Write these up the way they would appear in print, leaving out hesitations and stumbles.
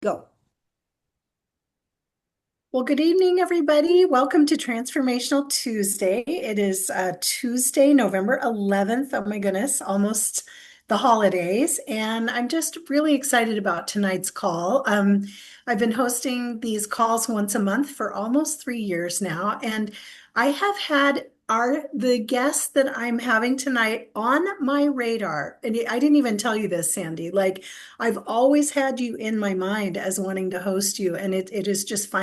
Go. Well, good evening, everybody. Welcome to Transformational Tuesday. It is Tuesday, November 11th. Oh my goodness, almost the holidays. And I'm just really excited about tonight's call. I've been hosting these calls once a month for almost 3 years now, and I have had the guests that I'm having tonight on my radar. And I didn't even tell you this, Sandy. Like, I've always had you in my mind as wanting to host you, and it is just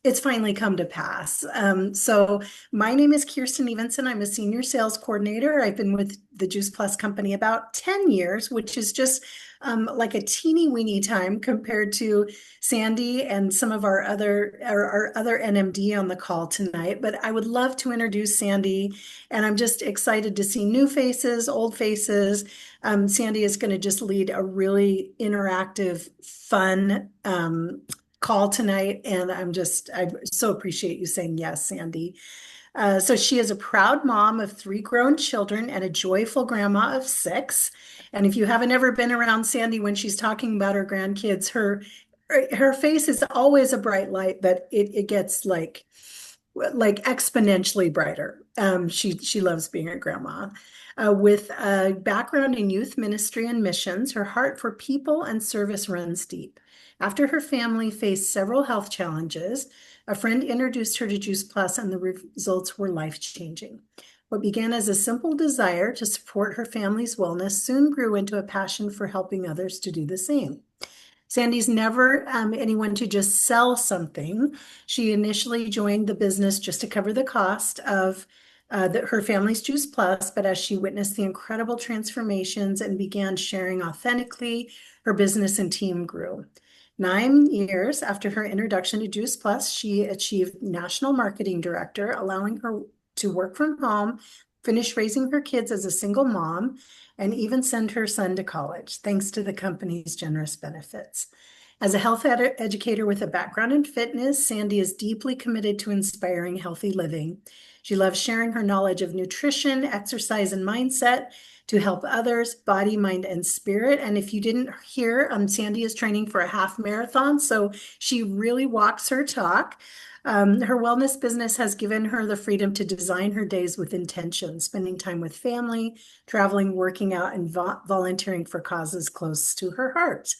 it's finally come to pass. So my name is Kirsten Evenson. I'm a senior sales coordinator. I've been with the Juice Plus company about 10 years, which is just like a teeny weeny time compared to Sandy and some of our other NMD on the call tonight. But I would love to introduce Sandy, and I'm just excited to see new faces, old faces. Sandy is going to just lead a really interactive, fun call tonight, and I so appreciate you saying yes, Sandy. So she is a proud mom of three grown children and a joyful grandma of six. And if you haven't ever been around Sandy when she's talking about her grandkids, her face is always a bright light, but it gets like exponentially brighter. She loves being a grandma. With a background in youth ministry and missions, her heart for people and service runs deep. After her family faced several health challenges, a friend introduced her to Juice Plus, and the results were life-changing. What began as a simple desire to support her family's wellness soon grew into a passion for helping others to do the same. Sandy's never anyone to just sell something. She initially joined the business just to cover the cost of her family's Juice Plus, but as she witnessed the incredible transformations and began sharing authentically, her business and team grew. 9 years after her introduction to Juice Plus, she achieved National Marketing Director, allowing her to work from home, finish raising her kids as a single mom, and even send her son to college, thanks to the company's generous benefits. As a health educator with a background in fitness, Sandy is deeply committed to inspiring healthy living. She loves sharing her knowledge of nutrition, exercise, and mindset to help others, body, mind, and spirit. And if you didn't hear, Sandy is training for a half marathon, so she really walks her talk. Her wellness business has given her the freedom to design her days with intention, spending time with family, traveling, working out, and volunteering for causes close to her heart.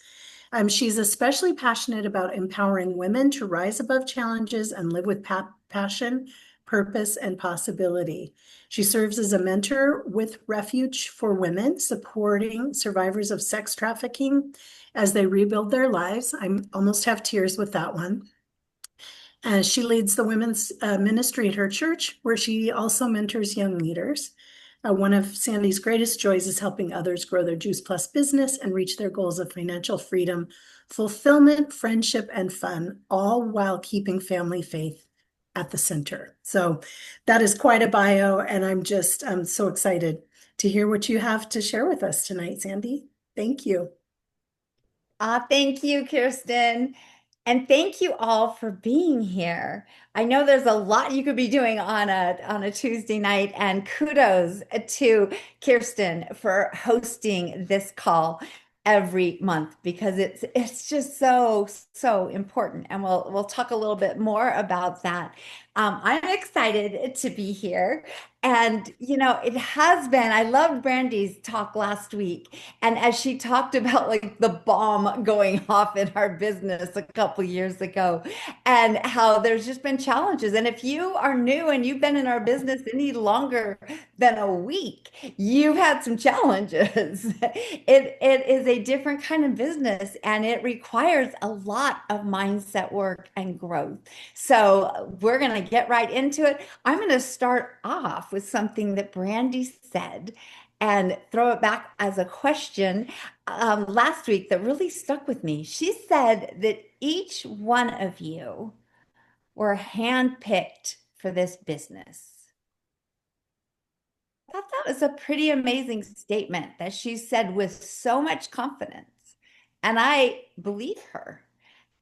She's especially passionate about empowering women to rise above challenges and live with passion, purpose, and possibility. She serves as a mentor with Refuge for Women, supporting survivors of sex trafficking as they rebuild their lives. I almost have tears with that one. She leads the women's ministry at her church, where she also mentors young leaders. One of Sandy's greatest joys is helping others grow their Juice Plus business and reach their goals of financial freedom, fulfillment, friendship, and fun, all while keeping family faith at the center. So that is quite a bio, and I'm so excited to hear what you have to share with us tonight, Sandy. Thank you. Thank you, Kirsten. And thank you all for being here. I know there's a lot you could be doing on a Tuesday night, and kudos to Kirsten for hosting this call every month because it's just so important. And we'll talk a little bit more about that. I'm excited to be here. And it has been, I loved Brandy's talk last week. And as she talked about like the bomb going off in our business a couple years ago, and how there's just been challenges. And if you are new and you've been in our business any longer than a week, you've had some challenges. It is a different kind of business, and it requires a lot of mindset work and growth. So we're going to get right into it. I'm going to start off with something that Brandy said and throw it back as a question last week that really stuck with me. She said that each one of you were handpicked for this business. I thought that was a pretty amazing statement that she said with so much confidence. And I believe her.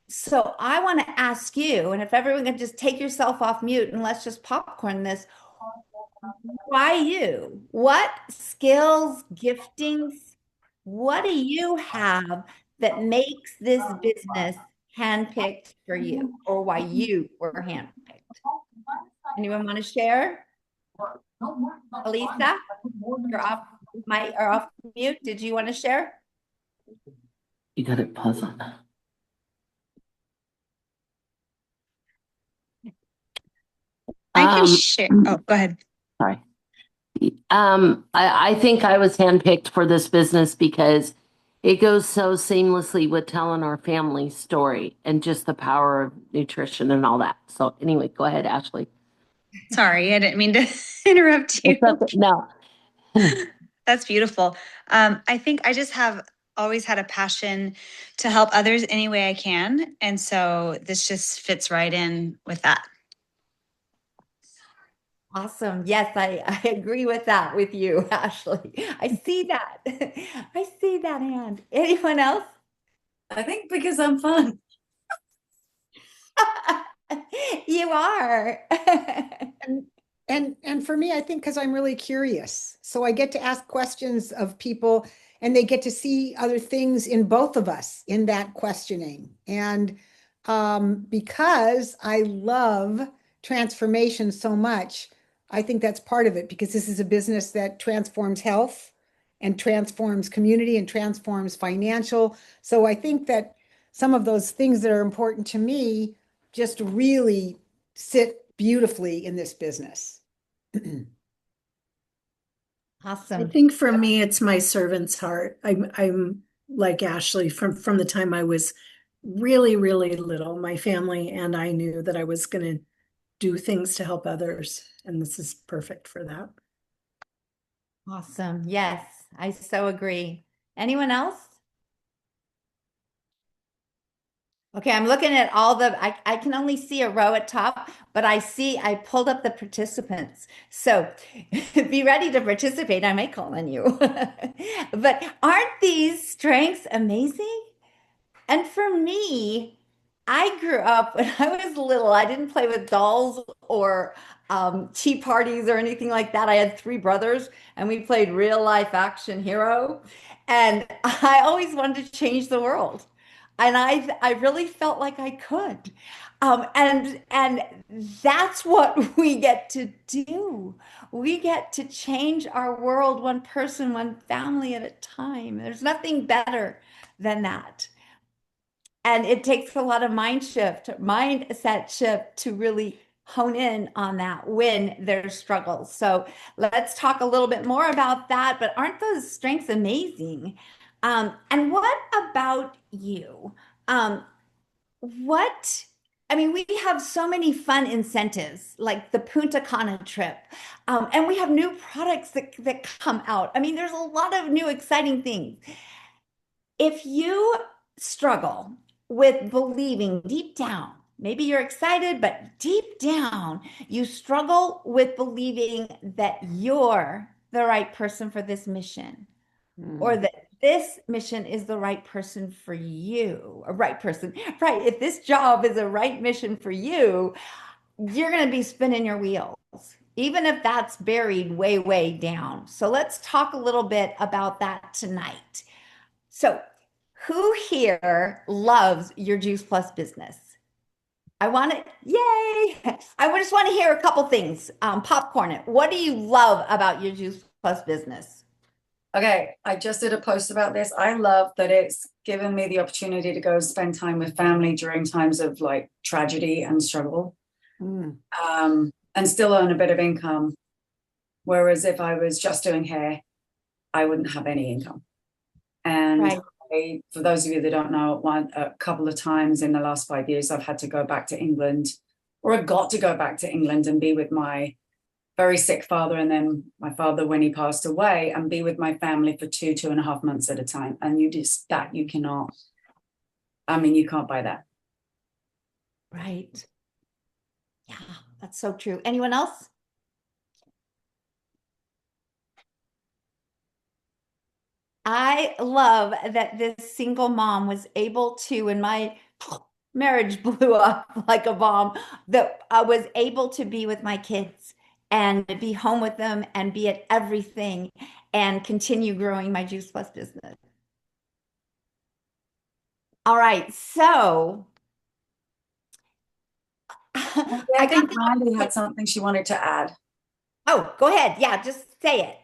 So I want to ask you, and if everyone can just take yourself off mute and let's just popcorn this, why you? What skills, giftings, what do you have that makes this business handpicked for you, or why you were handpicked? Anyone want to share? Elisa, you're off my or off mute. Did you want to share? You got it puzzled. I can Um, share. Oh, go ahead. sorry. I think I was handpicked for this business because it goes so seamlessly with telling our family story and just the power of nutrition and all that. So anyway, go ahead, Ashley. Sorry, I didn't mean to interrupt you. What's up? No. That's beautiful. I think I just have always had a passion to help others any way I can. And so this just fits right in with that. Awesome. Yes, I agree with that with you, Ashley. I see that. I see that hand. Anyone else? I think because I'm fun. You are. And and for me, I think because I'm really curious. So I get to ask questions of people and they get to see other things in both of us in that questioning. And because I love transformation so much, I think that's part of it because this is a business that transforms health and transforms community and transforms financial. So I think that some of those things that are important to me just really sit beautifully in this business. I Awesome. think for me, it's my servant's heart. I'm like Ashley from the time I was really, really little. My family and I knew that I was going to do things to help others, and this is perfect for that. Awesome. Yes, I so agree. Anyone else? Okay, I'm looking at all I can only see a row at top, but I pulled up the participants. So be ready to participate. I may call on you. But aren't these strengths amazing? And for me, I grew up when I was little, I didn't play with dolls or tea parties or anything like that. I had three brothers and we played real life action hero. And I always wanted to change the world. And I really felt like I could. And that's what we get to do. We get to change our world one person, one family at a time. There's nothing better than that. And it takes a lot of mindset shift to really hone in on that when there's struggles. So let's talk a little bit more about that. But aren't those strengths amazing? And what about you? Um, what, I mean, we have so many fun incentives like the Punta Cana trip, and we have new products that come out. I mean, there's a lot of new exciting things. If you struggle with believing deep down, maybe you're excited, but deep down, you struggle with believing that you're the right person for this mission, or that this mission is the right person for you, a right person, right? If this job is a right mission for you, you're going to be spinning your wheels, even if that's buried way, way down. So let's talk a little bit about that tonight. So, who here loves your Juice Plus business? I want it. Yay! I just want to hear a couple things. Popcorn it. What do you love about your Juice Plus business? Okay, I just did a post about this. I love that it's given me the opportunity to go spend time with family during times of like tragedy and struggle, and still earn a bit of income. Whereas if I was just doing hair, I wouldn't have any income. And Right. for those of you that don't know, a couple of times in the last 5 years, I've had to go back to England, or I got to go back to England and be with my very sick father, and then my father when he passed away, and be with my family for 2.5 months at a time. And you cannot, I mean, you can't buy that. Right. Yeah, that's so true. Anyone else? I love that this single mom was able to, when my marriage blew up like a bomb, that I was able to be with my kids and be home with them and be at everything and continue growing my Juice Plus business. All right, so I I think got the, Randy had something she wanted to add. oh, go ahead. Yeah, just say it.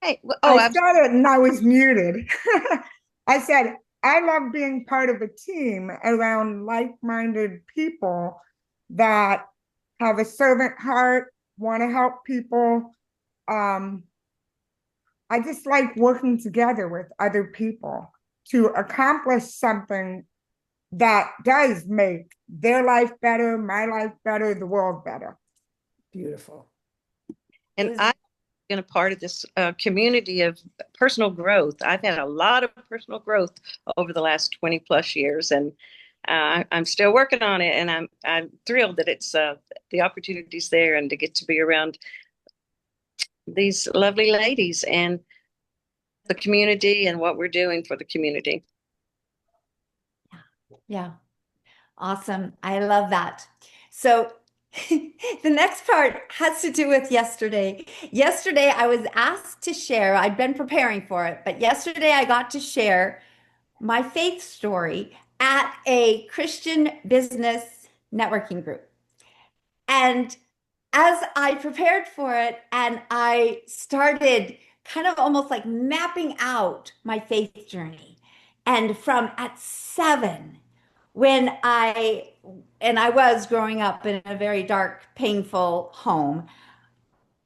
Hey, I started and I was muted. I said, I love being part of a team around like-minded people that have a servant heart, want to help people. Um, I just like working together with other people to accomplish something that does make their life better, my life better, the world better. Beautiful. and I've been a part of this community of personal growth. I've had a lot of personal growth over the last 20 plus years, and I'm still working on it. And I'm thrilled that it's the opportunities there, and to get to be around these lovely ladies and the community and what we're doing for the community. Yeah. Awesome. I love that. So the next part has to do with yesterday. Yesterday, I was asked to share, I'd been preparing for it, but yesterday I got to share my faith story at a Christian business networking group. And as I prepared for it and I started kind of almost like mapping out my faith journey, and from at 7, when I was growing up in a very dark, painful home,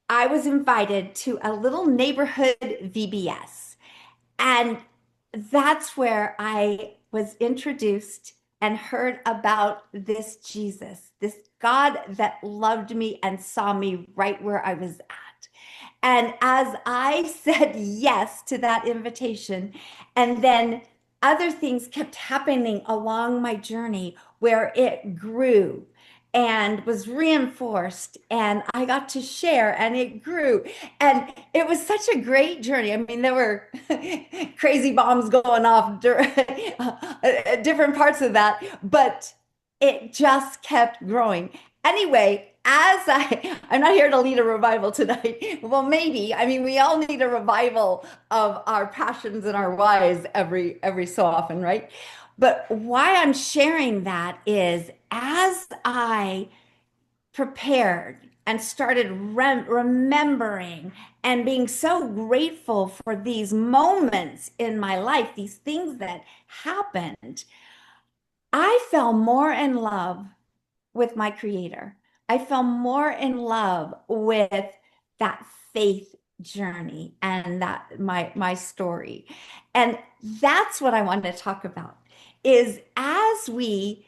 I was invited to a little neighborhood VBS. And that's where I was introduced and heard about this Jesus, this God that loved me and saw me right where I was at. And as I said yes to that invitation, and then other things kept happening along my journey where it grew and was reinforced, and I got to share, and it grew. And it was such a great journey. I mean, there were crazy bombs going off different parts of that, but it just kept growing. Anyway, I'm not here to lead a revival tonight. Well, maybe. I mean, we all need a revival of our passions and our whys every so often, right? But why I'm sharing that is as I prepared and started remembering and being so grateful for these moments in my life, these things that happened, I fell more in love with my creator. I fell more in love with that faith journey and that my story. And that's what I wanted to talk about is as we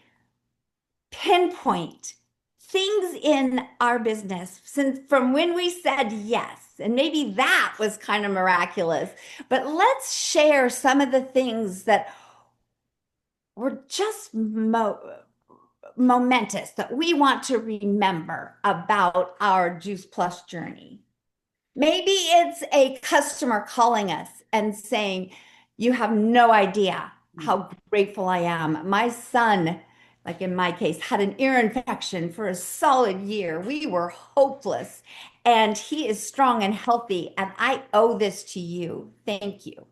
pinpoint things in our business since from when we said yes, and maybe that was kind of miraculous, but let's share some of the things that were just momentous that we want to remember about our Juice Plus journey. Maybe it's a customer calling us and saying, you have no idea how grateful I am. My son, like in my case, had an ear infection for a solid year. We were hopeless, and he is strong and healthy, and I owe this to you. Thank you.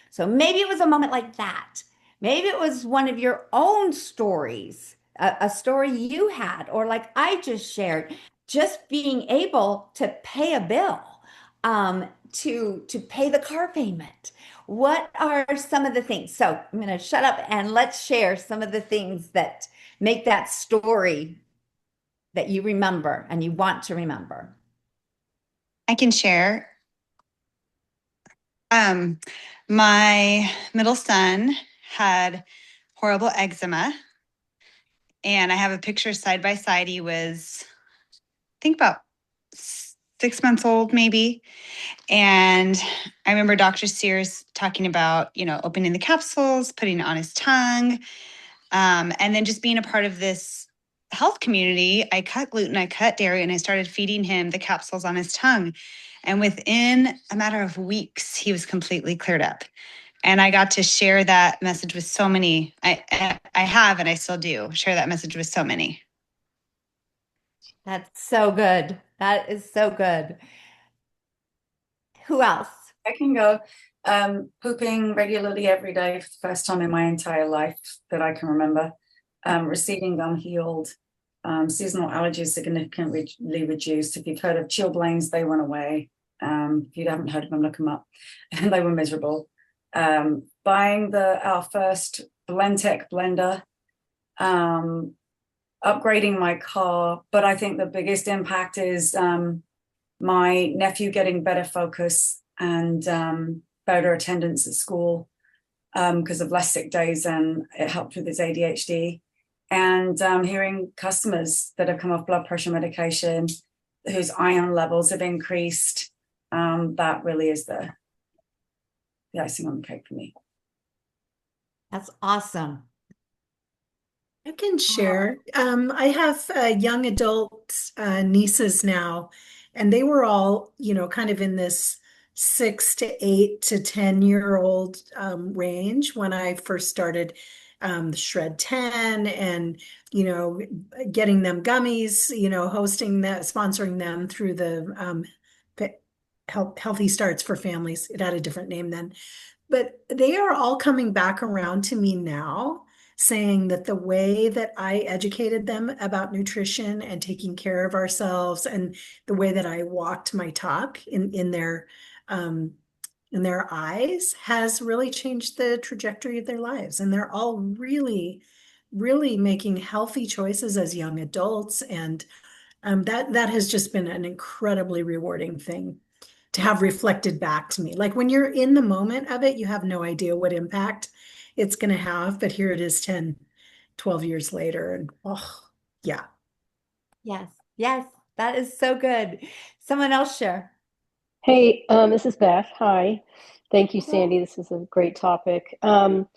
So maybe it was a moment like that. Maybe it was one of your own stories, a story you had, or like I just shared, just being able to pay a bill, to pay the car payment. What are some of the things? So I'm going to shut up and let's share some of the things that make that story that you remember and you want to remember. I can share. My middle son had horrible eczema, and I have a picture side by side. He was, I think, about 6 months old, maybe. And I remember Dr. Sears talking about, opening the capsules, putting it on his tongue, and then just being a part of this health community. I cut gluten, I cut dairy, and I started feeding him the capsules on his tongue. And within a matter of weeks, he was completely cleared up. And I got to share that message with so many. I have, and I still do, share that message with so many. That's so good. That is so good. Who else? I can go. Pooping regularly every day for the first time in my entire life that I can remember. Receiving unhealed. Seasonal allergies significantly reduced. If you've heard of chilblains, they went away. If you haven't heard of them, look them up. And they were miserable. Buying our first Blendtec blender. Upgrading my car. But I think the biggest impact is my nephew getting better focus and better attendance at school because of less sick days, and it helped with his ADHD. And hearing customers that have come off blood pressure medication whose iron levels have increased, that really is the icing on the cake for me. That's awesome. I can share. I have young adult nieces now, and they were all, kind of in this 6 to 8 to 10-year-old range when I first started the Shred 10 and, getting them gummies, hosting that, sponsoring them through the Healthy Starts for Families. It had a different name then. But they are all coming back around to me now, saying that the way that I educated them about nutrition and taking care of ourselves, and the way that I walked my talk in their eyes has really changed the trajectory of their lives. And they're all really, really making healthy choices as young adults. And that has just been an incredibly rewarding thing to have reflected back to me. Like when you're in the moment of it, you have no idea what impact it's going to have. But here it is 10, 12 years later. And yeah. Yes. Yes. That is so good. Someone else share. Hey, this is Beth. Hi. Thank you, Sandy. This is a great topic. I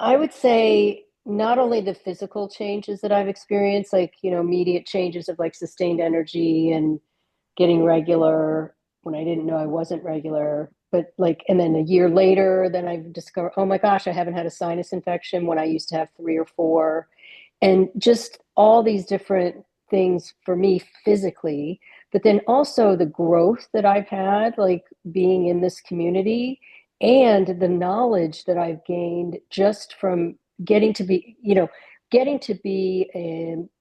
would say not only the physical changes that I've experienced, like, immediate changes of like sustained energy and getting regular when I didn't know I wasn't regular, but like, and then a year later, then I've discovered, oh my gosh, I haven't had a sinus infection when I used to have 3 or 4. And just all these different things for me physically, but then also the growth that I've had, like being in this community, and the knowledge that I've gained just from getting to be,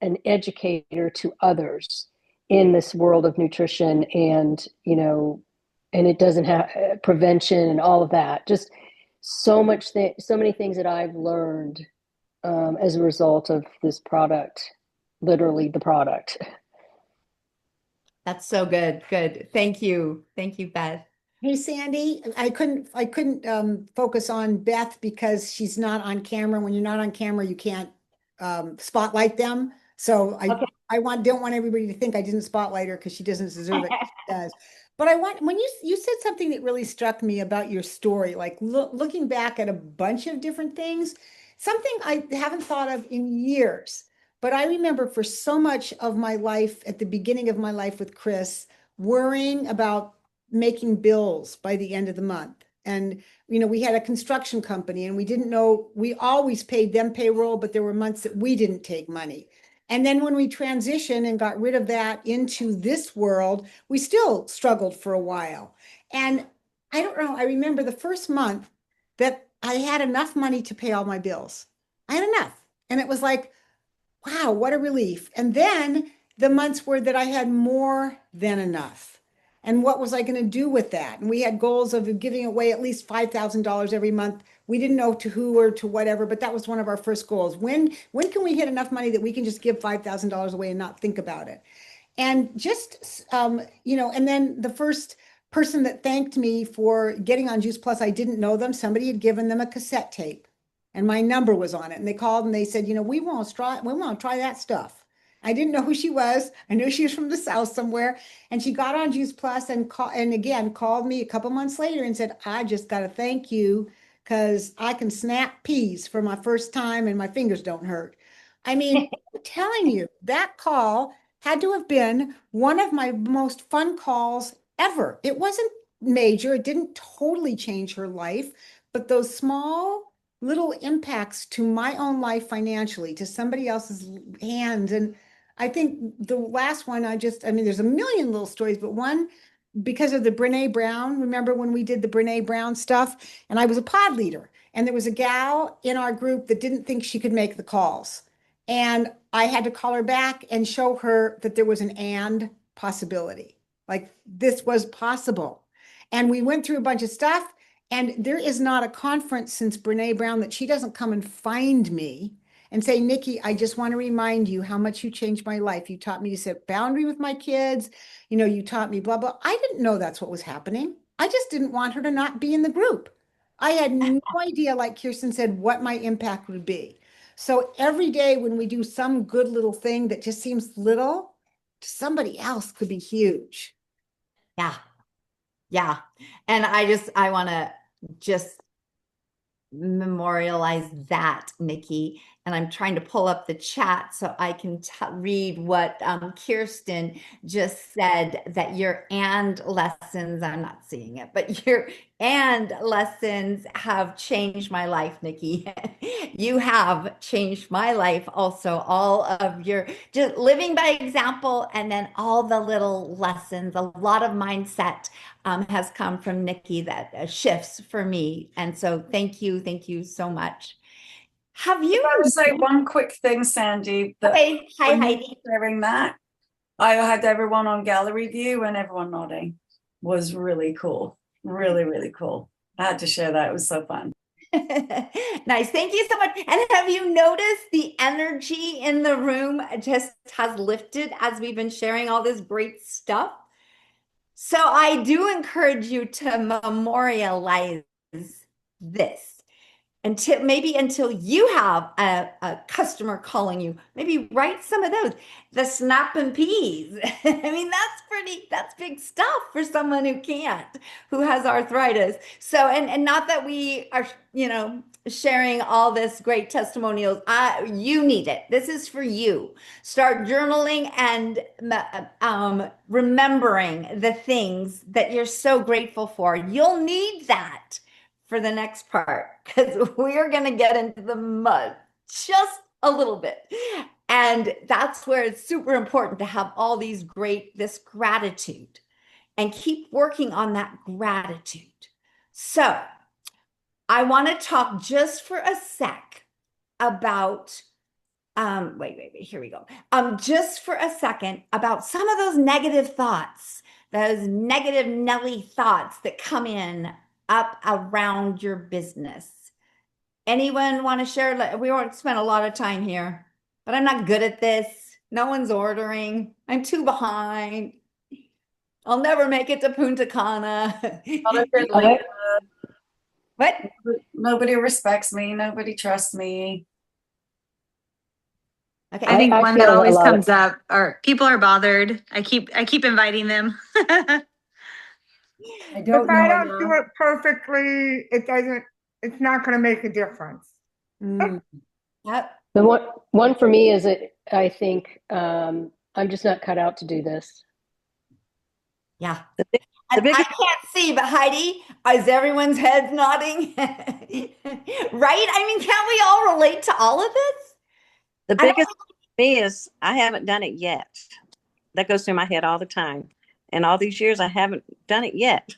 an educator to others in this world of nutrition, and, and it doesn't have prevention and all of that. Just so many things that I've learned as a result of this product, literally the product. That's so good. Good. Thank you. Thank you, Beth. Hey, Sandy, I couldn't focus on Beth because she's not on camera. When you're not on camera, you can't spotlight them. So Okay. I don't want everybody to think I didn't spotlight her because she doesn't deserve it. She does. But when you said something that really struck me about your story, like looking back at a bunch of different things, something I haven't thought of in years. But I remember for so much of my life, at the beginning of my life with Chris, worrying about making bills by the end of the month. And, we had a construction company and we didn't know, we always paid them payroll, but there were months that we didn't take money. And then when we transitioned and got rid of that into this world, we still struggled for a while. And I don't know, I remember the first month that I had enough money to pay all my bills. I had enough. And it was like, wow, what a relief. And then the months were that I had more than enough. And what was I going to do with that? And we had goals of giving away at least $5,000 every month. We didn't know to who or to whatever, but that was one of our first goals. When can we hit enough money that we can just give $5,000 away and not think about it? And just, and then the first person that thanked me for getting on Juice Plus, I didn't know them. Somebody had given them a cassette tape and my number was on it. And they called and they said, we want to try that stuff. I didn't know who she was. I knew she was from the South somewhere. And she got on Juice Plus and called me a couple months later and said, I just got to thank you because I can snap peas for my first time and my fingers don't hurt. I mean, I'm telling you, that call had to have been one of my most fun calls ever. It wasn't major. It didn't totally change her life, but those small little impacts to my own life financially, to somebody else's hands. And I think the last one, there's a million little stories, but one because of the Brene Brown. Remember when we did the Brene Brown stuff? And I was a pod leader, and there was a gal in our group that didn't think she could make the calls. And I had to call her back and show her that there was an and possibility. Like this was possible. And we went through a bunch of stuff. And there is not a conference since Brene Brown that she doesn't come and find me and say, Nikki, I just want to remind you how much you changed my life. You taught me to set boundary with my kids. You know, you taught me blah, blah. I didn't know that's what was happening. I just didn't want her to not be in the group. I had no idea, like Kirsten said, what my impact would be. So every day when we do some good little thing that just seems little, to somebody else could be huge. Yeah. Yeah. And I want to just memorialize that, Nikki. And I'm trying to pull up the chat so I can read what Kirsten just said, that your and lessons, I'm not seeing it, but your and lessons have changed my life, Nikki. You have changed my life also. All of your just living by example, and then all the little lessons, a lot of mindset has come from Nikki that shifts for me. And so thank you so much. Have you? I would say one quick thing, Sandy. That Okay, hi when you Heidi. were sharing that, I had everyone on gallery view and everyone nodding. Was really cool. Really, really cool. I had to share that. It was so fun. Nice. Thank you so much. And have you noticed the energy in the room just has lifted as we've been sharing all this great stuff? So I do encourage you to memorialize this until you have a customer calling you. Maybe write some of those. The snap and peas. I mean, that's big stuff for someone who has arthritis. So, and not that we are, sharing all this great testimonials. You need it. This is for you. Start journaling and remembering the things that you're so grateful for. You'll need that for the next part, because we're going to get into the mud just a little bit. And that's where it's super important to have all this gratitude and keep working on that gratitude. So I want to talk just for a sec about wait, here we go. Just for a second about some of those negative thoughts, those negative Nelly thoughts that come in up around your business. Anyone want to share? We won't spend a lot of time here, but I'm not good at this. No one's ordering. I'm too behind. I'll never make it to Punta Cana. What? Nobody respects me. Nobody trusts me. Okay. I think I one feel that a always lot comes up, or people are bothered. I keep inviting them. I If don't I know don't do it perfectly, it's not going to make a difference. Yep. The one for me is that I think I'm just not cut out to do this. Yeah. The And I biggest can't see, but Heidi, is everyone's head nodding? Right? I mean, can't we all relate to all of this? the I don't biggest for me is I haven't done it yet. That goes through my head all the time. And all these years I haven't done it yet.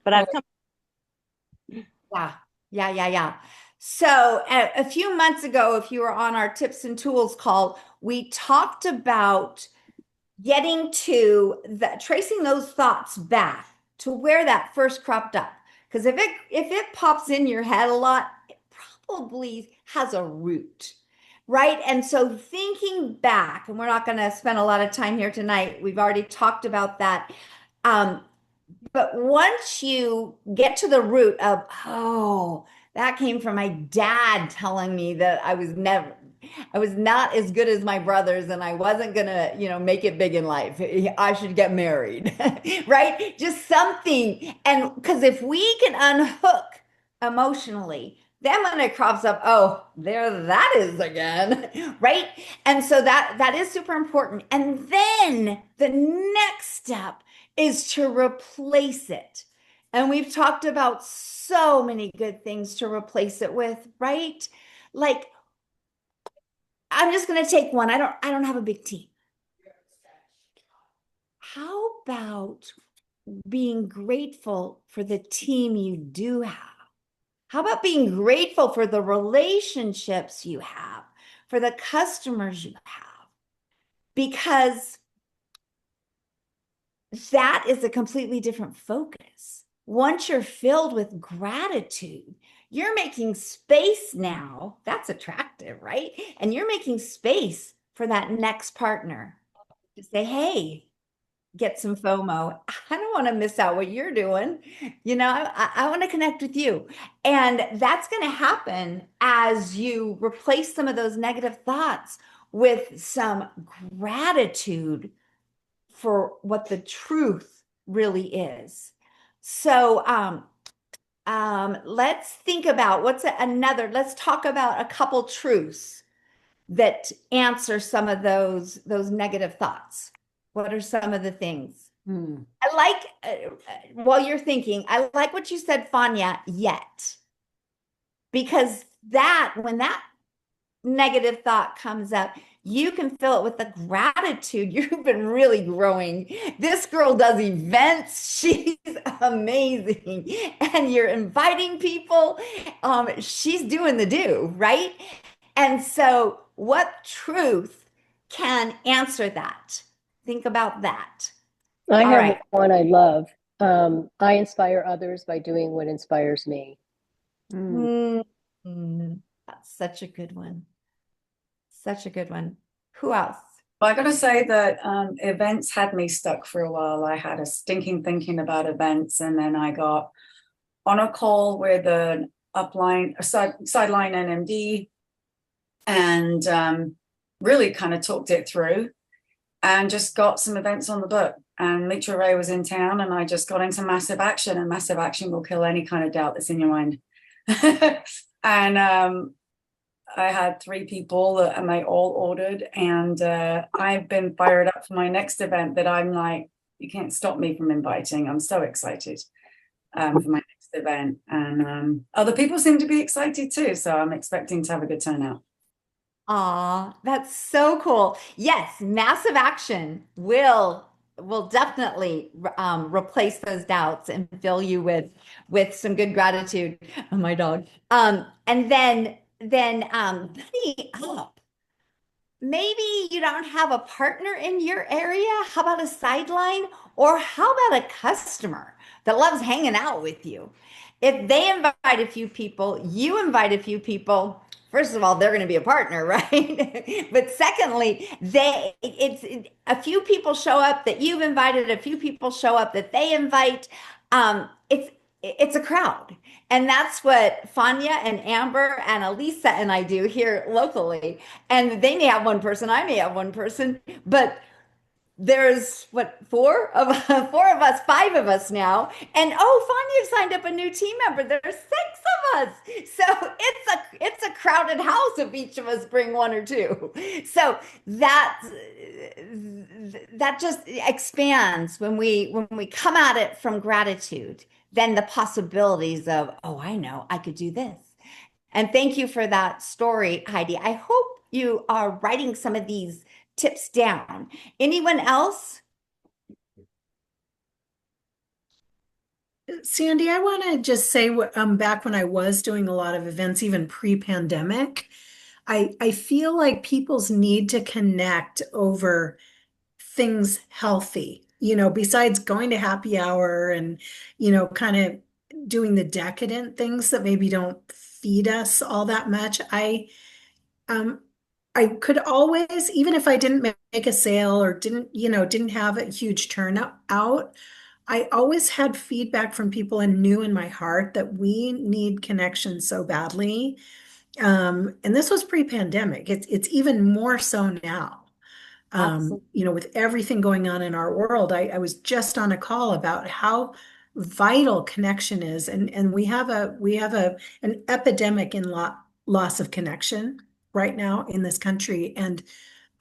But I've come. Yeah. So a few months ago, if you were on our tips and tools call, we talked about getting to tracing those thoughts back to where that first cropped up. Because if it pops in your head a lot, it probably has a root, right? And so thinking back, and we're not going to spend a lot of time here tonight. We've already talked about that. But once you get to the root of, oh, that came from my dad telling me that I was not as good as my brothers and I wasn't gonna, make it big in life. I should get married, right? Just something. And because if we can unhook emotionally, then when it crops up, oh, there that is again, right? And so that is super important. And then the next step is to replace it. And we've talked about so many good things to replace it with, right? Like, I'm just going to take one. I don't have a big team. How about being grateful for the team you do have? How about being grateful for the relationships you have, for the customers you have? Because that is a completely different focus. Once you're filled with gratitude, you're making space now. That's attractive, right? And you're making space for that next partner to say, hey, get some FOMO. I don't want to miss out what you're doing. I want to connect with you. And that's going to happen as you replace some of those negative thoughts with some gratitude for what the truth really is. So, let's think about let's talk about a couple truths that answer some of those negative thoughts. What are some of the things? I like, while you're thinking, I like what you said, Fanya, yet. Because when that negative thought comes up, you can fill it with the gratitude. You've been really growing. This girl does events. She's amazing. And you're inviting people. She's doing the do, right? And so, what truth can answer that? Think about that. I All have right. one I love. I inspire others by doing what inspires me. That's such a good one. Such a good one. Who else? Well, I got to say that events had me stuck for a while. I had a stinking thinking about events, and then I got on a call with an sideline NMD, and really kind of talked it through, and just got some events on the book. And Mitra Ray was in town, and I just got into massive action, and massive action will kill any kind of doubt that's in your mind. And I had 3 people and they all ordered, and I've been fired up for my next event that I'm like, you can't stop me from inviting. I'm so excited for my next event, and other people seem to be excited too, so I'm expecting to have a good turnout. Aw, that's so cool. Yes, massive action will definitely replace those doubts and fill you with some good gratitude. Oh, my dog. And then buddy up. Maybe you don't have a partner in your area. How about a sideline? Or how about a customer that loves hanging out with you? If they invite a few people, you invite a few people, first of all, they're going to be a partner, right? But secondly, a few people show up that you've invited, a few people show up that they invite. It's a crowd. And that's what Fanya and Amber and Elisa and I do here locally. And they may have one person, I may have one person, but there's what, four of us, 5 of us now. And oh, Fanya signed up a new team member. There's 6 of us. So it's a crowded house if each of us bring 1 or 2. So that just expands when we come at it from gratitude. Then the possibilities of, oh, I know, I could do this. And thank you for that story, Heidi. I hope you are writing some of these tips down. Anyone else? Sandy, I want to just say, back when I was doing a lot of events, even pre-pandemic, I feel like people's need to connect over things healthy, besides going to happy hour and, kind of doing the decadent things that maybe don't feed us all that much. Um, I could always, even if I didn't make a sale or didn't have a huge turnout out, I always had feedback from people and knew in my heart that we need connection so badly. And this was pre-pandemic. It's even more so now. With everything going on in our world, I was just on a call about how vital connection is, and we have an epidemic in loss of connection right now in this country, and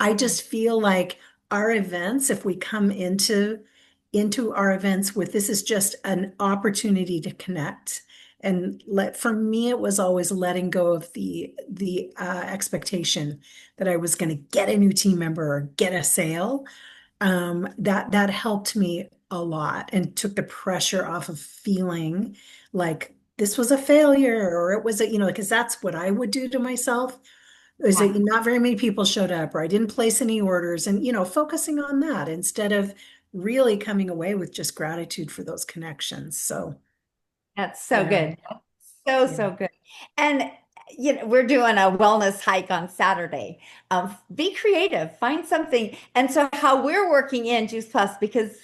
I just feel like our events, if we come into our events with this is just an opportunity to connect. And for me, it was always letting go of the expectation that I was going to get a new team member or get a sale. That helped me a lot and took the pressure off of feeling like this was a failure or it was a, because that's what I would do to myself. Is that not very many people showed up or I didn't place any orders and, focusing on that instead of really coming away with just gratitude for those connections. So That's so yeah. good. So good. And we're doing a wellness hike on Saturday. Be creative, find something. And so how we're working in Juice Plus, because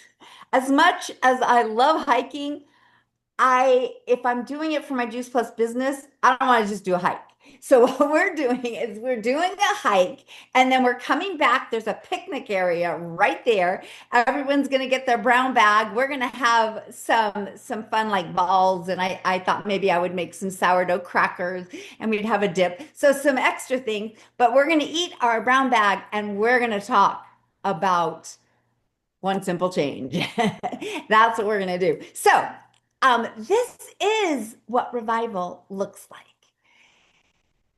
as much as I love hiking, if I'm doing it for my Juice Plus business, I don't want to just do a hike. So what we're doing is we're doing a hike and then we're coming back. There's a picnic area right there. Everyone's going to get their brown bag. We're going to have some fun like balls. And I thought maybe I would make some sourdough crackers and we'd have a dip. So some extra things, but we're going to eat our brown bag and we're going to talk about one simple change. That's what we're going to do. So this is what revival looks like.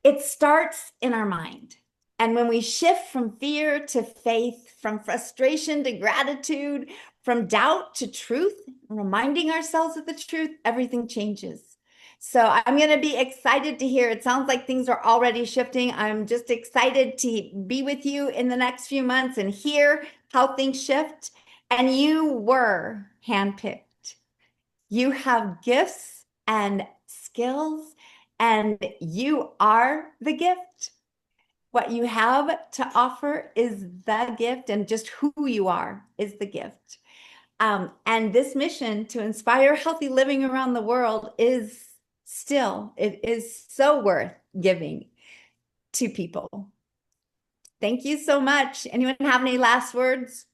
It starts in our mind. And when we shift from fear to faith, from frustration to gratitude, from doubt to truth, reminding ourselves of the truth, everything changes. So I'm going to be excited to hear. It sounds like things are already shifting. I'm just excited to be with you in the next few months and hear how things shift. And you were handpicked. You have gifts and skills, and you are the gift. What you have to offer is the gift, and just who you are is the gift. And this mission to inspire healthy living around the world is it is so worth giving to people. Thank you so much. Anyone have any last words?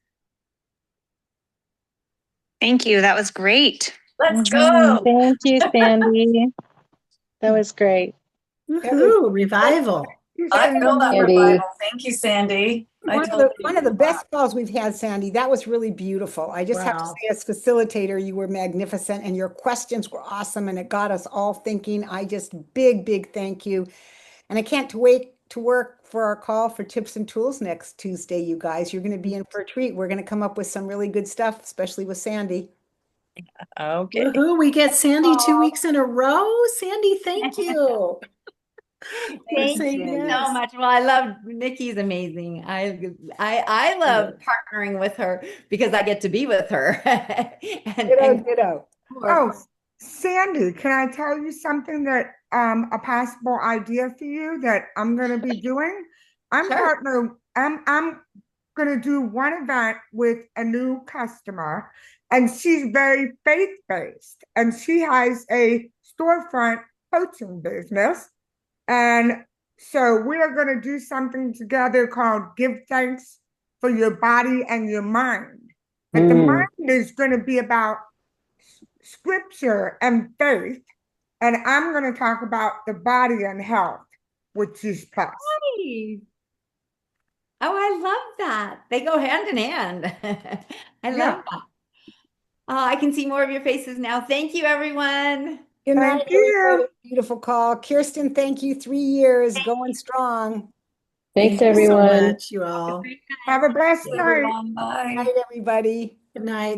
Thank you. That was great. Let's go. Thank you, Sandy. That was great. Woohoo, revival. I feel that Sandy. revival. Thank you, Sandy. One of the best calls we've had, Sandy. That was really beautiful. I just have to Wow. say, as facilitator, you were magnificent and your questions were awesome and it got us all thinking. Big thank you. And I can't wait to work for our call for tips and tools next Tuesday, you guys. You're going to be in for a treat. We're going to come up with some really good stuff, especially with Sandy. Okay. Woohoo, we get Sandy 2 weeks in a row. Sandy, thank you. Thank you so much. Well, I love Nikki's amazing. I love partnering with her because I get to be with her. Ditto. Oh, Sandy, can I tell you something that a possible idea for you that I'm going to be doing? I'm going to do one event with a new customer, and she's very faith-based, and she has a storefront coaching business. And so we are going to do something together called Give Thanks for Your Body and Your Mind. But the mind is going to be about scripture and faith. And I'm going to talk about the body and health, which is plus. Nice. Oh, I love that. They go hand in hand. I love that. Oh, I can see more of your faces now. Thank you, everyone. Good night, Thank you. everybody. Beautiful call. Kirsten, thank you. 3 years, going strong. Thanks, Thank you so everyone. much, you all. Have a blessed night. Bye. Good night, everybody. Good night.